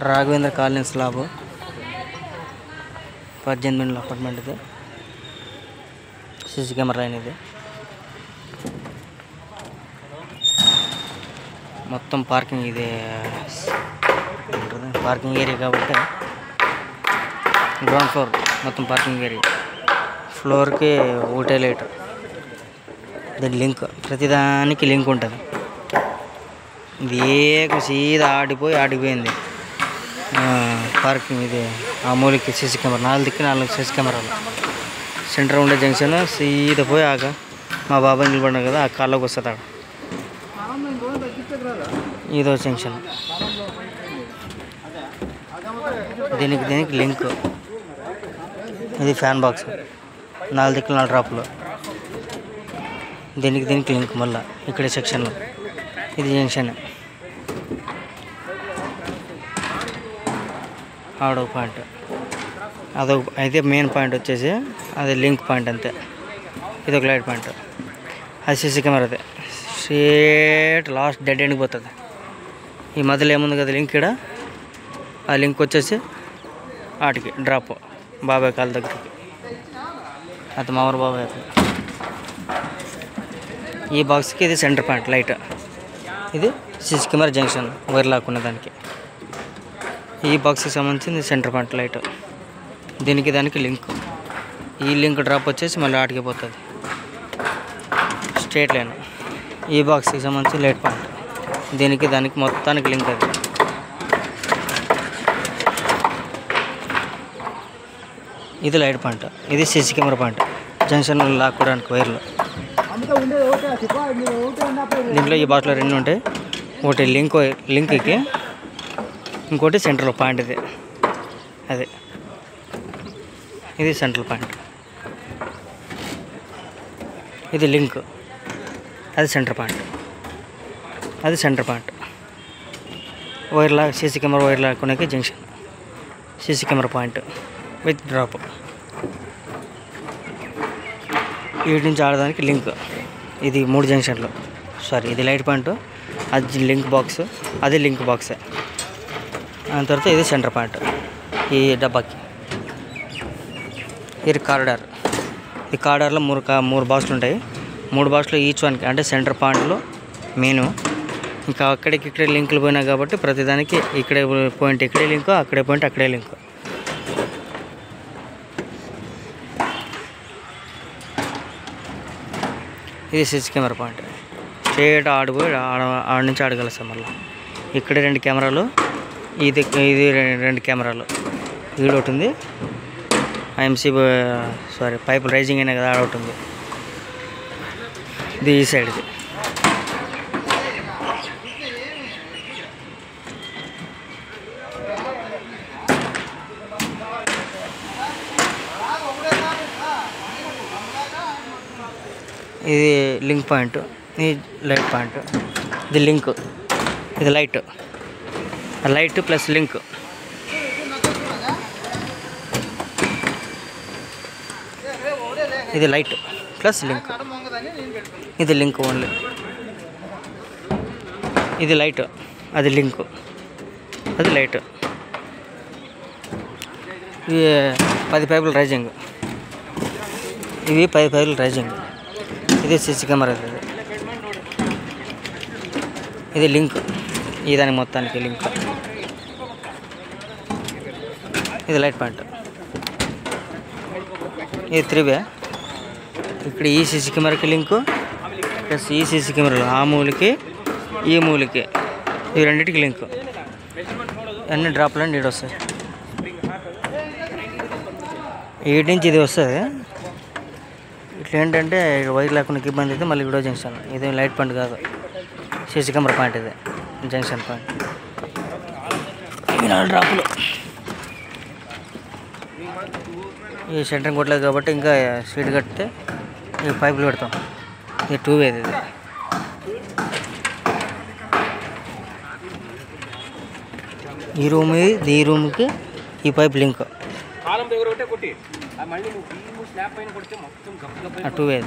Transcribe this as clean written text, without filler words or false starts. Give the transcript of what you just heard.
Raghavendra colony slab 18 apartment ఇది. CC camera line ఇది. మొత్తం పార్కింగ్ ఇది పార్కింగ్ ఏరియా కాబట్టి గ్రౌండ్ ఫ్లోర్ మొత్తం పార్కింగ్ ఏరియా. ఫ్లోర్కి ఒకటే లైట్. దీని లింక్ ప్రతిదానికి లింక్ ఉంటుంది. ఇది సీదా ఆడిపోయింది పార్కింగ్. ఇది ఆ మూలకి సీసీ కెమెరా 4 దిక్కు 4 సీసీ కెమెరాలు. సెంటర్ ఉండే జంక్షన్ సీదా పోయి మా బాబాయ్ నిలబడినారు కదా ఆ కాళ్ళకి వస్తుంది. ఆడ ఇదో జంక్షన్. దీనికి లింక్. ఇది ఫ్యాన్ బాక్స్ 4 దిక్కులు 4 డ్రాప్లు. దీనికి లింక్ మళ్ళీ ఇక్కడ సెక్షన్లో. ఇది జంక్షన్. ఆడో పాయింట్ అదొక. అయితే మెయిన్ పాయింట్ వచ్చేసి అది లింక్ పాయింట్ అంతే. ఇది ఒక లైట్ పాయింట్. అది సీసీ కెమెరా. అదే స్ట్రేట్ లాస్ట్ డెడ్ ఎండ్కి పోతుంది. ఈ మధ్యలో ఏముంది కదా లింక్. ఇక్కడ ఆ లింక్ వచ్చేసి వాటికి డ్రాప్ బాబాయ్ కాళ్ళ దగ్గరికి. అది మామూలు బాబాయ్. ఈ బాక్స్కి ఇది సెంటర్ పాయింట్ లైట్. ఇది సీసీ కెమెరా జంక్షన్ వైర్ లాక్కున్న దానికి. ఈ బాక్స్కి సంబంధించింది సెంటర్ పాయింట్ లైట్. దానికి లింక్. ఈ లింక్ డ్రాప్ వచ్చేసి మళ్ళీ ఆటికి పోతుంది స్ట్రేట్ లైన్. ఈ బాక్స్కి సంబంధించి లైట్ పాయింట్. దానికి మొత్తానికి లింక్. అది ఇది లైట్ పాయింట్. ఇది సీసీ కెమెరా పాయింట్. జంక్షన్ లాక్కోవడానికి వైర్లు. దీంట్లో ఈ బాక్స్లో 2 ఉంటాయి. ఒకటి లింక్కి, ఇంకోటి సెంట్రల్ పాయింట్. అదే ఇది సెంట్రల్ పాయింట్. ఇది లింక్. అది center point. CC camera wire లాక్కునే junction. CC camera point with drop. వీటి నుంచి ఆడడానికి లింక్. ఇది 3 జంక్షన్లు. ఇది లైట్ పాయింట్. అది లింక్ బాక్స్. అది లింక్ బాక్సే. దాని తర్వాత ఇది సెంటర్ పాయింట్ ఈ డబ్బాకి. ఇది కారిడార్. ఈ కారిడార్లో 3 బాక్సులు ఉంటాయి. 3 బాక్సులు ఈచ్ వన్కి అంటే సెంటర్ పాయింట్లో మెయిన్. ఇంకా అక్కడికి లింకులు పోయినాయి కాబట్టి ప్రతిదానికి ఇక్కడే పాయింట్ ఇక్కడే లింక్, అక్కడే పాయింట్ అక్కడే లింక్. ఇది సీసీ కెమెరా పాయింట్. స్ట్రేట్ ఆడిపోయి ఆడ నుంచి ఆడగలుస్తాం. మళ్ళీ ఇక్కడ 2 కెమెరాలు. ఇది 2 కెమెరాలు. ఈడ ఒకటి ఉంది. ఐఎంసీ పైపులు రైజింగ్ అయినా కదా ఆడ ఒకటి ఉంది. ఇది ఈ సైడ్ది. ఇది లింక్ పాయింట్. ఇది లైట్ పాయింట్. ఇది లింక్. ఇది లైట్ ప్లస్ లింక్. ఇది లైట్ ప్లస్ లింక్. ఇది లింక్ ఓన్లీ. ఇది లైట్, అది లింక్, అది లైట్. ఇవి 10 పైపులు రైజింగ్. ఇవి 10 పైపులు రైజింగ్. ఇది సీసీ కెమెరా. ఇది లింక్. ఈ దానికి మొత్తానికి లింక్. ఇది లైట్ పాయింట్. ఇది 3 ఇక్కడ ఈ సీసీ కెమెరాకి లింకు ప్లస్ ఈ సీసీ కెమెరాలు ఆ మూలకి ఈ మూలకి ఈ రెండింటికి లింక్. అన్ని డ్రాప్లు నీడు వస్తాయి. వీటి నుంచి ఇది వస్తుంది. ఇట్లా ఏంటంటే వైర్ లేకుండా ఇబ్బంది అయితే మళ్ళీ వీడియో జంక్షన్. ఇది లైట్ పాయింట్ కాదు, సీసీ కెమెరా పాయింట్. ఇది జంక్షన్ పాయింట్. ఇవి 4 డ్రాపులు. ఈ సెంటరింగ్ కొట్టలేదు కాబట్టి ఇంకా స్పీడ్ కడితే ఈ పైపులు పెడతాం. ఇది 2 వే. ఇది ఈ రూమ్కి ఈ పైప్ లింక్. 2 వే.